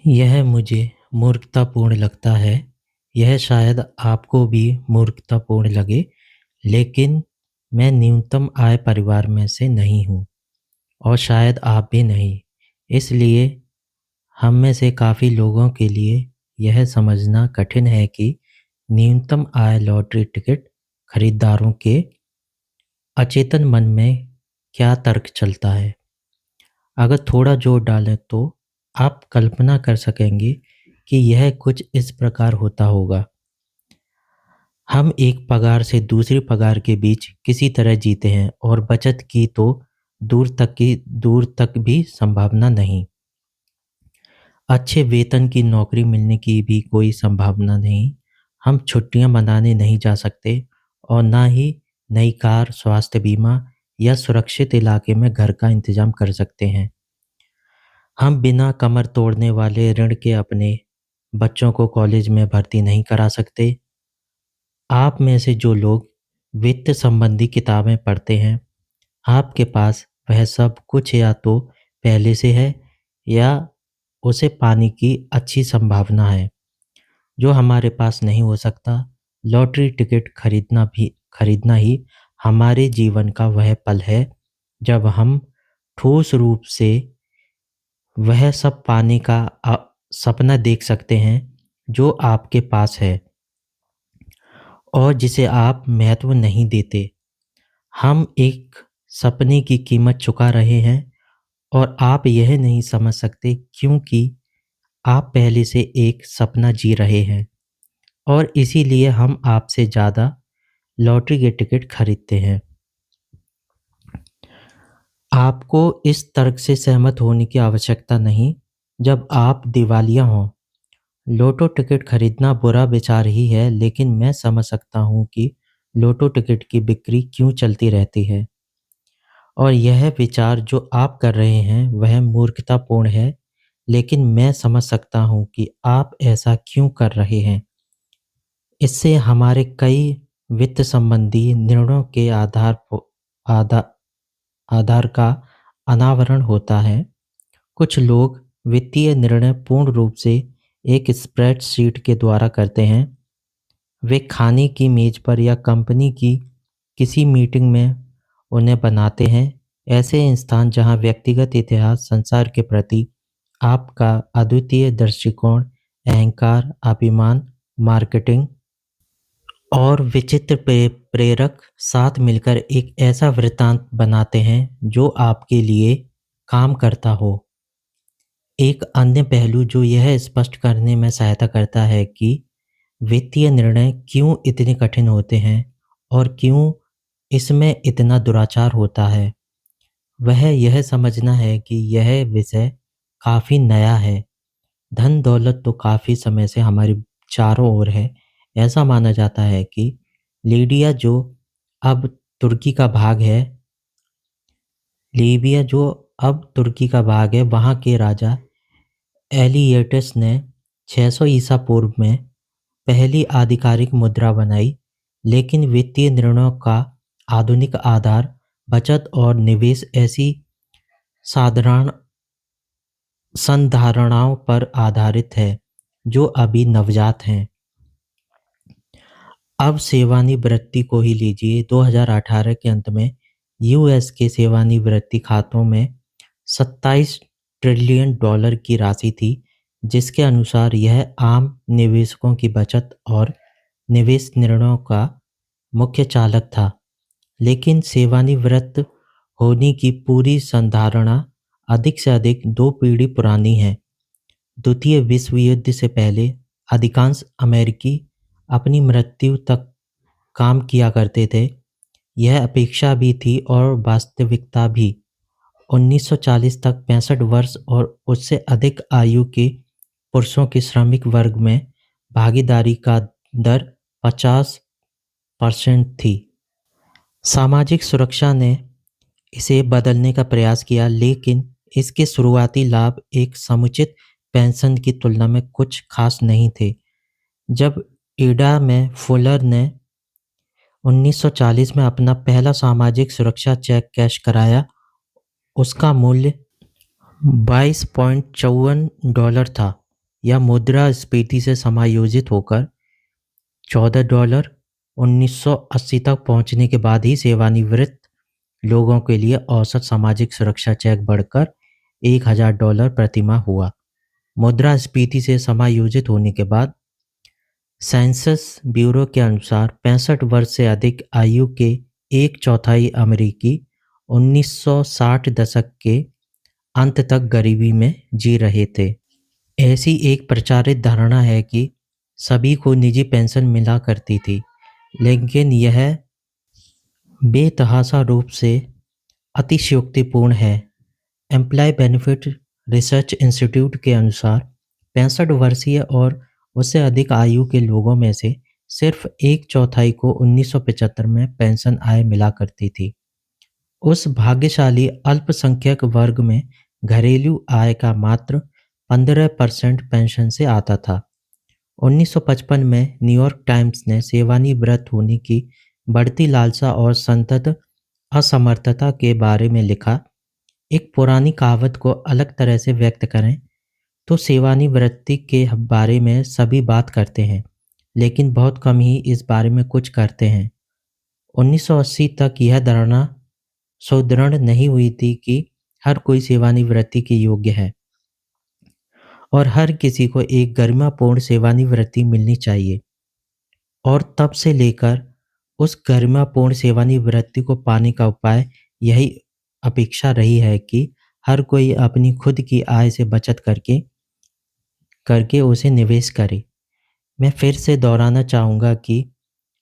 यह मुझे मूर्खतापूर्ण लगता है। यह शायद आपको भी मूर्खतापूर्ण लगे, लेकिन मैं न्यूनतम आय परिवार में से नहीं हूँ और शायद आप भी नहीं। इसलिए हम में से काफ़ी लोगों के लिए यह समझना कठिन है कि न्यूनतम आय लॉटरी टिकट खरीदारों के अचेतन मन में क्या तर्क चलता है। अगर थोड़ा जोर डालें तो आप कल्पना कर सकेंगे कि यह कुछ इस प्रकार होता होगा। हम एक पगार से दूसरी पगार के बीच किसी तरह जीते हैं और बचत की तो दूर तक भी संभावना नहीं। अच्छे वेतन की नौकरी मिलने की भी कोई संभावना नहीं। हम छुट्टियां मनाने नहीं जा सकते और ना ही नई कार, स्वास्थ्य बीमा या सुरक्षित इलाके में घर का इंतजाम कर सकते हैं। हम बिना कमर तोड़ने वाले ऋण के अपने बच्चों को कॉलेज में भर्ती नहीं करा सकते। आप में से जो लोग वित्त संबंधी किताबें पढ़ते हैं, आपके पास वह सब कुछ या तो पहले से है या उसे पाने की अच्छी संभावना है, जो हमारे पास नहीं हो सकता। लॉटरी टिकट खरीदना ही हमारे जीवन का वह पल है जब हम ठोस रूप से वह सब पाने का सपना देख सकते हैं जो आपके पास है और जिसे आप महत्व नहीं देते। हम एक सपने की कीमत चुका रहे हैं और आप यह नहीं समझ सकते क्योंकि आप पहले से एक सपना जी रहे हैं और इसीलिए हम आपसे ज़्यादा लॉटरी के टिकट खरीदते हैं। आपको इस तर्क से सहमत होने की आवश्यकता नहीं। जब आप दिवालिया हों, लोटो टिकट खरीदना बुरा विचार ही है, लेकिन मैं समझ सकता हूँ कि लोटो टिकट की बिक्री क्यों चलती रहती है और यह विचार जो आप कर रहे हैं वह मूर्खतापूर्ण है, लेकिन मैं समझ सकता हूँ कि आप ऐसा क्यों कर रहे हैं। इससे हमारे कई वित्त संबंधी निर्णयों के आधा आधार का अनावरण होता है। कुछ लोग वित्तीय निर्णय पूर्ण रूप से एक स्प्रेडशीट के द्वारा करते हैं। वे खाने की मेज पर या कंपनी की किसी मीटिंग में उन्हें बनाते हैं। ऐसे स्थान जहां व्यक्तिगत इतिहास, संसार के प्रति आपका अद्वितीय दृष्टिकोण, अहंकार, अभिमान, मार्केटिंग और विचित्र प्रेरक साथ मिलकर एक ऐसा वृत्तांत बनाते हैं जो आपके लिए काम करता हो। एक अन्य पहलू जो यह स्पष्ट करने में सहायता करता है कि वित्तीय निर्णय क्यों इतने कठिन होते हैं और क्यों इसमें इतना दुराचार होता है, वह यह समझना है कि यह विषय काफ़ी नया है। धन दौलत तो काफ़ी समय से हमारी चारों ओर है। ऐसा माना जाता है कि लीबिया जो अब तुर्की का भाग है लीबिया जो अब तुर्की का भाग है, वहाँ के राजा एलियटस ने 600 ईसा पूर्व में पहली आधिकारिक मुद्रा बनाई। लेकिन वित्तीय निर्णयों का आधुनिक आधार बचत और निवेश ऐसी साधारण संधारणाओं पर आधारित है जो अभी नवजात हैं। अब सेवानिवृत्ति को ही लीजिए। 2018 के अंत में यूएस के सेवानिवृत्ति खातों में 27 ट्रिलियन डॉलर की राशि थी, जिसके अनुसार यह आम निवेशकों की बचत और निवेश निर्णयों का मुख्य चालक था। लेकिन सेवानिवृत्त होने की पूरी संधारणा अधिक से अधिक 2 पीढ़ी पुरानी है। द्वितीय विश्व युद्ध से पहले अधिकांश अमेरिकी अपनी मृत्यु तक काम किया करते थे। यह अपेक्षा भी थी और वास्तविकता भी। 1940 तक 65 वर्ष और उससे अधिक आयु के पुरुषों के श्रमिक वर्ग में भागीदारी का दर 50% थी। सामाजिक सुरक्षा ने इसे बदलने का प्रयास किया, लेकिन इसके शुरुआती लाभ एक समुचित पेंशन की तुलना में कुछ खास नहीं थे। जब एडा में फुलर ने 1940 में अपना पहला सामाजिक सुरक्षा चेक कैश कराया, उसका मूल्य $22.54 था। या मुद्रास्फीति से समायोजित होकर $14 1980 तक पहुंचने के बाद ही सेवानिवृत्त लोगों के लिए औसत सामाजिक सुरक्षा चेक बढ़कर $1000 प्रति माह हुआ। मुद्रास्फीति से समायोजित होने के बाद सेंसस ब्यूरो के अनुसार 65 वर्ष से अधिक आयु के एक चौथाई अमेरिकी 1960 दशक के अंत तक गरीबी में जी रहे थे। ऐसी एक प्रचारित धारणा है कि सभी को निजी पेंशन मिला करती थी, लेकिन यह बेतहाशा रूप से अतिशयोक्तिपूर्ण है। एम्प्लॉय बेनिफिट रिसर्च इंस्टीट्यूट के अनुसार 65 वर्षीय और उससे अधिक आयु के लोगों में से सिर्फ एक चौथाई को 1975 में पेंशन आय मिला करती थी। उस भाग्यशाली अल्पसंख्यक वर्ग में घरेलू आय का मात्र 15% पेंशन से आता था। 1955 में न्यूयॉर्क टाइम्स ने सेवानिवृत्त होने की बढ़ती लालसा और संतत असमर्थता के बारे में लिखा। एक पुरानी कहावत को अलग तरह से व्यक्त करें तो सेवानिवृत्ति के बारे में सभी बात करते हैं, लेकिन बहुत कम ही इस बारे में कुछ करते हैं। 1980 तक यह धारणा सुदृढ़ नहीं हुई थी कि हर कोई सेवानिवृत्ति के योग्य है और हर किसी को एक गरिमापूर्ण सेवानिवृत्ति मिलनी चाहिए। और तब से लेकर उस गरिमापूर्ण सेवानिवृत्ति को पाने का उपाय यही अपेक्षा रही है कि हर कोई अपनी खुद की आय से बचत करके उसे निवेश करे। मैं फिर से दोहराना चाहूँगा कि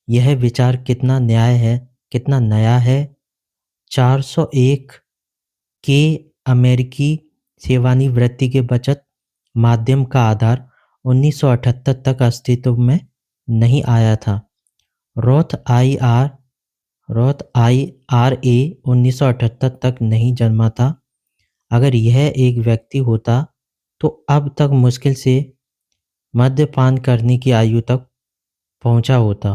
यह विचार कितना नया है। 401 के अमेरिकी सेवानिवृत्ति के बचत माध्यम का आधार 1978 तक अस्तित्व में नहीं आया था। रोथ आईआरए 1978 तक नहीं जन्मा था। अगर यह एक व्यक्ति होता तो अब तक मुश्किल से मद्यपान करने की आयु तक पहुंचा होता।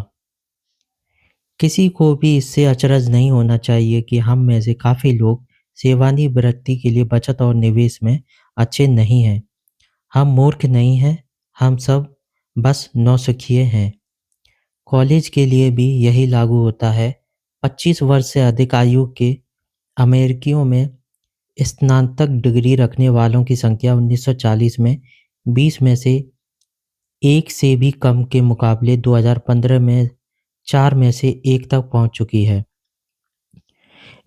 किसी को भी इससे अचरज नहीं होना चाहिए कि हम में से काफ़ी लोग सेवानिवृत्ति के लिए बचत और निवेश में अच्छे नहीं हैं। हम मूर्ख नहीं हैं, हम सब बस नौसिखिए हैं। कॉलेज के लिए भी यही लागू होता है। 25 वर्ष से अधिक आयु के अमेरिकियों में स्नातक डिग्री रखने वालों की संख्या 1940 में 20 में से 1 से भी कम के मुकाबले 2015 में 4 में से 1 तक पहुंच चुकी है।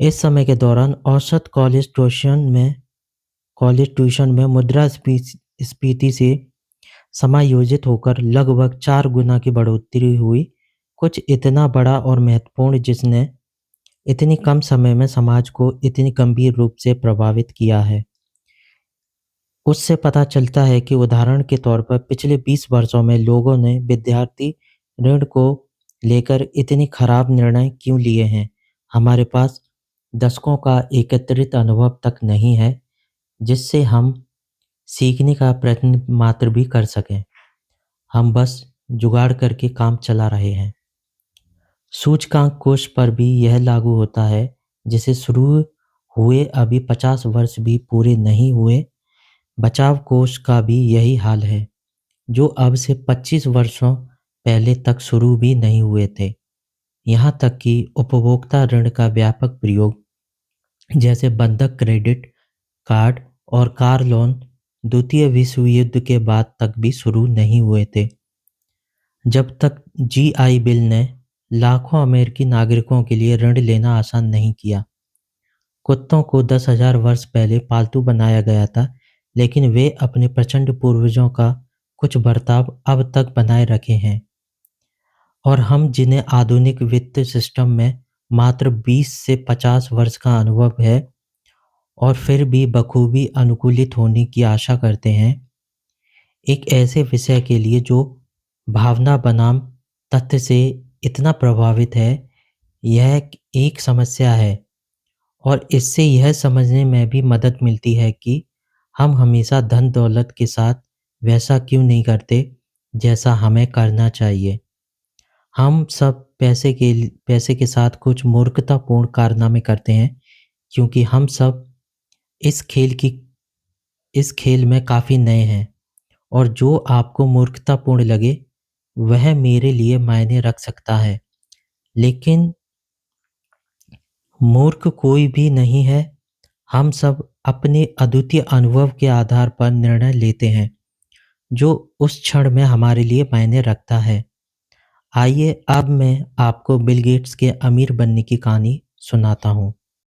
इस समय के दौरान औसत कॉलेज ट्यूशन में मुद्रास्फीति से समायोजित होकर लगभग 4 गुना की बढ़ोतरी हुई। कुछ इतना बड़ा और महत्वपूर्ण जिसने इतनी कम समय में समाज को इतनी गंभीर रूप से प्रभावित किया है। उससे पता चलता है कि उदाहरण के तौर पर पिछले 20 वर्षों में लोगों ने विद्यार्थी ऋण को लेकर इतने खराब निर्णय क्यों लिए हैं। हमारे पास दशकों का एकत्रित अनुभव तक नहीं है जिससे हम सीखने का प्रयत्न मात्र भी कर सकें। हम बस जुगाड़ करके काम चला रहे हैं। सूचकांक कोष पर भी यह लागू होता है, जिसे शुरू हुए अभी 50 वर्ष भी पूरे नहीं हुए। बचाव कोष का भी यही हाल है, जो अब से 25 वर्षों पहले तक शुरू भी नहीं हुए थे। यहाँ तक कि उपभोक्ता ऋण का व्यापक प्रयोग, जैसे बंधक क्रेडिट कार्ड और कार लोन, द्वितीय विश्व युद्ध के बाद तक भी शुरू नहीं हुए थे। जब तक जीआई बिल ने लाखों अमेरिकी नागरिकों के लिए ऋण लेना आसान नहीं किया। कुत्तों को 10,000 वर्ष पहले पालतू बनाया गया था, लेकिन वे अपने प्रचंड पूर्वजों का कुछ बर्ताव अब तक बनाए रखे हैं। और हम जिन्हें आधुनिक वित्त सिस्टम में मात्र 20 से 50 वर्ष का अनुभव है और फिर भी बखूबी अनुकूलित होने की आशा करते हैं, एक ऐसे विषय के लिए जो भावना बनाम तथ्य से इतना प्रभावित है, यह एक समस्या है। और इससे यह समझने में भी मदद मिलती है कि हम हमेशा धन दौलत के साथ वैसा क्यों नहीं करते जैसा हमें करना चाहिए। हम सब पैसे के साथ कुछ मूर्खतापूर्ण कारनामे करते हैं, क्योंकि हम सब इस खेल में काफ़ी नए हैं और जो आपको मूर्खतापूर्ण लगे, वह मेरे लिए मायने रख सकता है। लेकिन मूर्ख कोई भी नहीं है, हम सब अपने अद्वितीय अनुभव के आधार पर निर्णय लेते हैं, जो उस क्षण में हमारे लिए मायने रखता है। आइए अब मैं आपको बिल गेट्स के अमीर बनने की कहानी सुनाता हूँ।